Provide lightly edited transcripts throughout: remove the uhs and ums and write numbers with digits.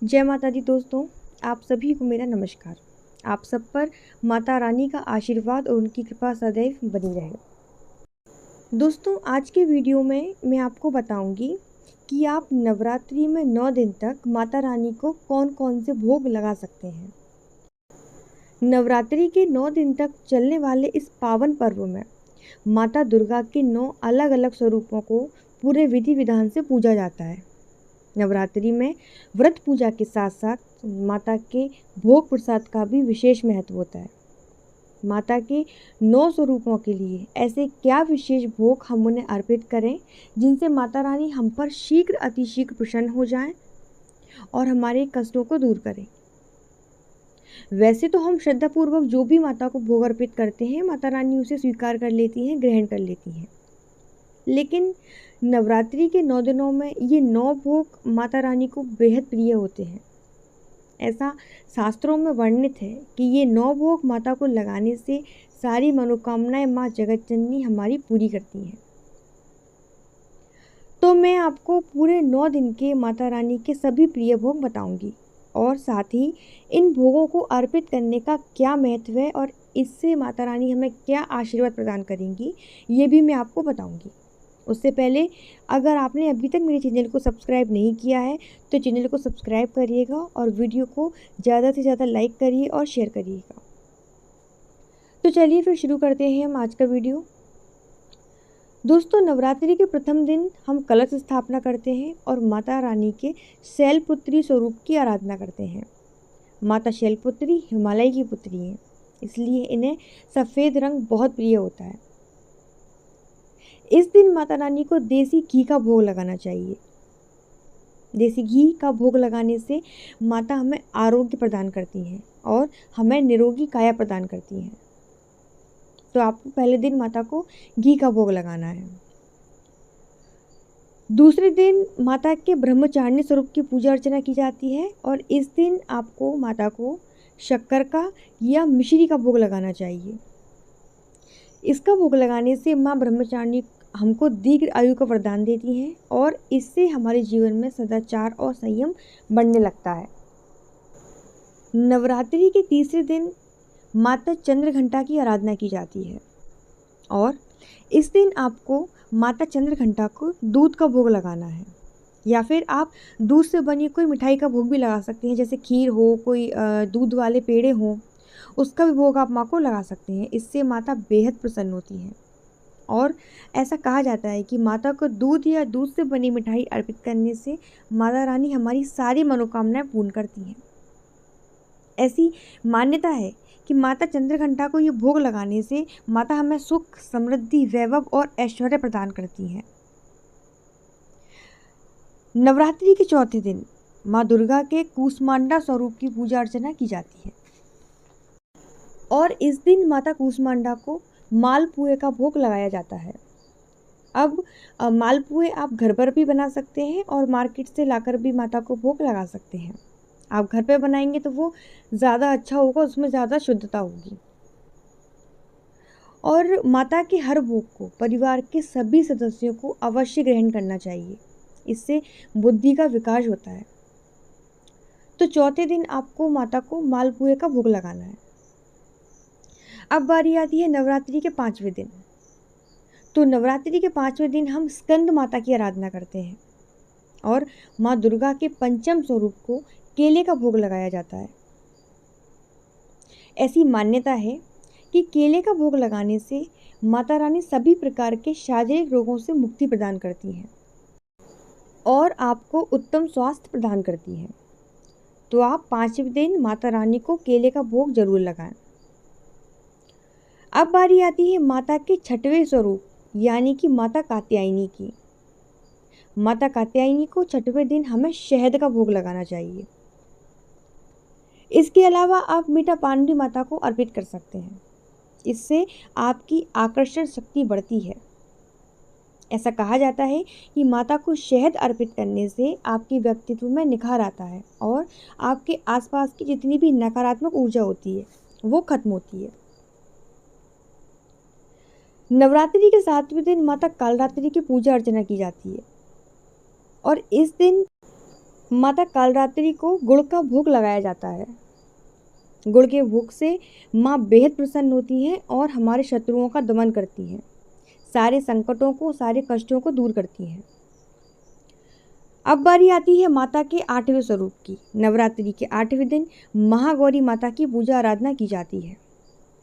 जय माता दी दोस्तों, आप सभी को मेरा नमस्कार। आप सब पर माता रानी का आशीर्वाद और उनकी कृपा सदैव बनी रहे। दोस्तों, आज के वीडियो में मैं आपको बताऊंगी कि आप नवरात्रि में 9 दिन तक माता रानी को कौन कौन से भोग लगा सकते हैं। नवरात्रि के 9 दिन तक चलने वाले इस पावन पर्व में माता दुर्गा के 9 अलग अलग स्वरूपों को पूरे विधि विधान से पूजा जाता है। नवरात्रि में व्रत पूजा के साथ साथ माता के भोग प्रसाद का भी विशेष महत्व होता है। माता के 9 स्वरूपों के लिए ऐसे क्या विशेष भोग हम उन्हें अर्पित करें जिनसे माता रानी हम पर शीघ्र अतिशीघ्र प्रसन्न हो जाएं और हमारे कष्टों को दूर करें। वैसे तो हम श्रद्धापूर्वक जो भी माता को भोग अर्पित करते हैं, माता रानी उसे स्वीकार कर लेती हैं, ग्रहण कर लेती हैं। लेकिन नवरात्रि के 9 दिनों में ये 9 भोग माता रानी को बेहद प्रिय होते हैं। ऐसा शास्त्रों में वर्णित है कि ये 9 भोग माता को लगाने से सारी मनोकामनाएं माँ जगत जननी हमारी पूरी करती हैं। तो मैं आपको पूरे 9 दिन के माता रानी के सभी प्रिय भोग बताऊंगी और साथ ही इन भोगों को अर्पित करने का क्या महत्व है और इससे माता रानी हमें क्या आशीर्वाद प्रदान करेंगी, ये भी मैं आपको बताऊंगी। उससे पहले अगर आपने अभी तक मेरे चैनल को सब्सक्राइब नहीं किया है तो चैनल को सब्सक्राइब करिएगा और वीडियो को ज़्यादा से ज़्यादा लाइक करिए और शेयर करिएगा। तो चलिए फिर शुरू करते हैं हम आज का वीडियो। दोस्तों, नवरात्रि के प्रथम दिन हम कलश स्थापना करते हैं और माता रानी के शैलपुत्री स्वरूप की आराधना करते हैं। माता शैलपुत्री हिमालय की पुत्री हैं, इसलिए इन्हें सफ़ेद रंग बहुत प्रिय होता है। इस दिन माता रानी को देसी घी का भोग लगाना चाहिए। देसी घी का भोग लगाने से माता हमें आरोग्य प्रदान करती हैं और हमें निरोगी काया प्रदान करती हैं। तो आपको पहले दिन माता को घी का भोग लगाना है। दूसरे दिन माता के ब्रह्मचारिणी स्वरूप की पूजा अर्चना की जाती है और इस दिन आपको माता को शक्कर का या मिश्री का भोग लगाना चाहिए। इसका भोग लगाने से माँ ब्रह्मचारिणी हमको दीर्घ आयु का वरदान देती हैं और इससे हमारे जीवन में सदाचार और संयम बढ़ने लगता है। नवरात्रि के तीसरे दिन माता चंद्रघंटा की आराधना की जाती है और इस दिन आपको माता चंद्रघंटा को दूध का भोग लगाना है या फिर आप दूध से बनी कोई मिठाई का भोग भी लगा सकते हैं, जैसे खीर हो, कोई दूध वाले पेड़े हों, उसका भी भोग आप माँ को लगा सकते हैं। इससे माता बेहद प्रसन्न होती हैं और ऐसा कहा जाता है कि माता को दूध या दूध से बनी मिठाई अर्पित करने से माता रानी हमारी सारी मनोकामनाएं पूर्ण करती हैं। ऐसी मान्यता है कि माता चंद्रघंटा को ये भोग लगाने से माता हमें सुख, समृद्धि, वैभव और ऐश्वर्य प्रदान करती हैं। नवरात्रि के चौथे दिन माँ दुर्गा के कूष्मांडा स्वरूप की पूजा अर्चना की जाती है और इस दिन माता कूष्मांडा को मालपुए का भोग लगाया जाता है। अब मालपुए आप घर पर भी बना सकते हैं और मार्केट से लाकर भी माता को भोग लगा सकते हैं। आप घर पे बनाएंगे तो वो ज़्यादा अच्छा होगा, उसमें ज़्यादा शुद्धता होगी। और माता के हर भोग को परिवार के सभी सदस्यों को अवश्य ग्रहण करना चाहिए, इससे बुद्धि का विकास होता है। तो चौथे दिन आपको माता को मालपुए का भोग लगाना है। अब बारी आती है नवरात्रि के 5वें दिन। तो नवरात्रि के 5वें दिन हम स्कंद माता की आराधना करते हैं और माँ दुर्गा के पंचम स्वरूप को केले का भोग लगाया जाता है। ऐसी मान्यता है कि केले का भोग लगाने से माता रानी सभी प्रकार के शारीरिक रोगों से मुक्ति प्रदान करती हैं और आपको उत्तम स्वास्थ्य प्रदान करती हैं। तो आप 5वें दिन माता रानी को केले का भोग जरूर लगाएं। अब बारी आती है माता के 6वें स्वरूप यानी कि माता कात्यायनी की। माता कात्यायनी को 6वें दिन हमें शहद का भोग लगाना चाहिए। इसके अलावा आप मीठा पान भी माता को अर्पित कर सकते हैं, इससे आपकी आकर्षण शक्ति बढ़ती है। ऐसा कहा जाता है कि माता को शहद अर्पित करने से आपके व्यक्तित्व में निखार आता है और आपके आसपास की जितनी भी नकारात्मक ऊर्जा होती है वो खत्म होती है। नवरात्रि के 7वें दिन माता कालरात्रि की पूजा अर्चना की जाती है और इस दिन माता कालरात्रि को गुड़ का भोग लगाया जाता है। गुड़ के भोग से माँ बेहद प्रसन्न होती हैं और हमारे शत्रुओं का दमन करती हैं, सारे संकटों को, सारे कष्टों को दूर करती हैं। अब बारी आती है माता के 8वें स्वरूप की। नवरात्रि के 8वें दिन महागौरी माता की पूजा आराधना की जाती है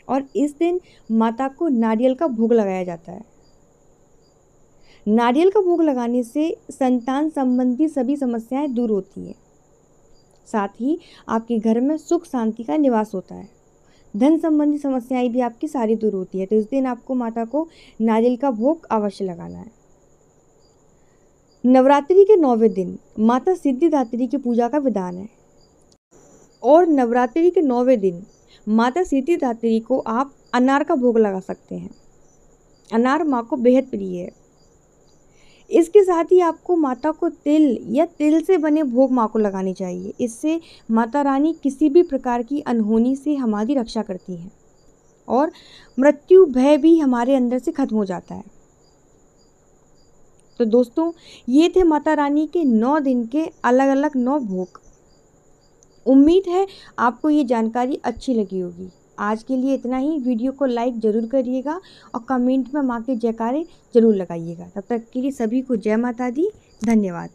और इस दिन माता को नारियल का भोग लगाया जाता है। नारियल का भोग लगाने से संतान संबंधी सभी समस्याएं दूर होती हैं। साथ ही आपके घर में सुख शांति का निवास होता है। धन संबंधी समस्याएं भी आपकी सारी दूर होती है। तो इस दिन आपको माता को नारियल का भोग अवश्य लगाना है। नवरात्रि के 9वें दिन माता सिद्धिदात्री की पूजा का विधान है और नवरात्रि के 9वें दिन माता सिद्धिदात्री को आप अनार का भोग लगा सकते हैं। अनार माँ को बेहद प्रिय है। इसके साथ ही आपको माता को तिल या तिल से बने भोग माँ को लगाने चाहिए। इससे माता रानी किसी भी प्रकार की अनहोनी से हमारी रक्षा करती हैं और मृत्यु भय भी हमारे अंदर से खत्म हो जाता है। तो दोस्तों, ये थे माता रानी के 9 दिन के अलग अलग 9 भोग। उम्मीद है आपको ये जानकारी अच्छी लगी होगी। आज के लिए इतना ही। वीडियो को लाइक ज़रूर करिएगा और कमेंट में माँ के जयकारे ज़रूर लगाइएगा। तब तक के लिए सभी को जय माता दी। धन्यवाद।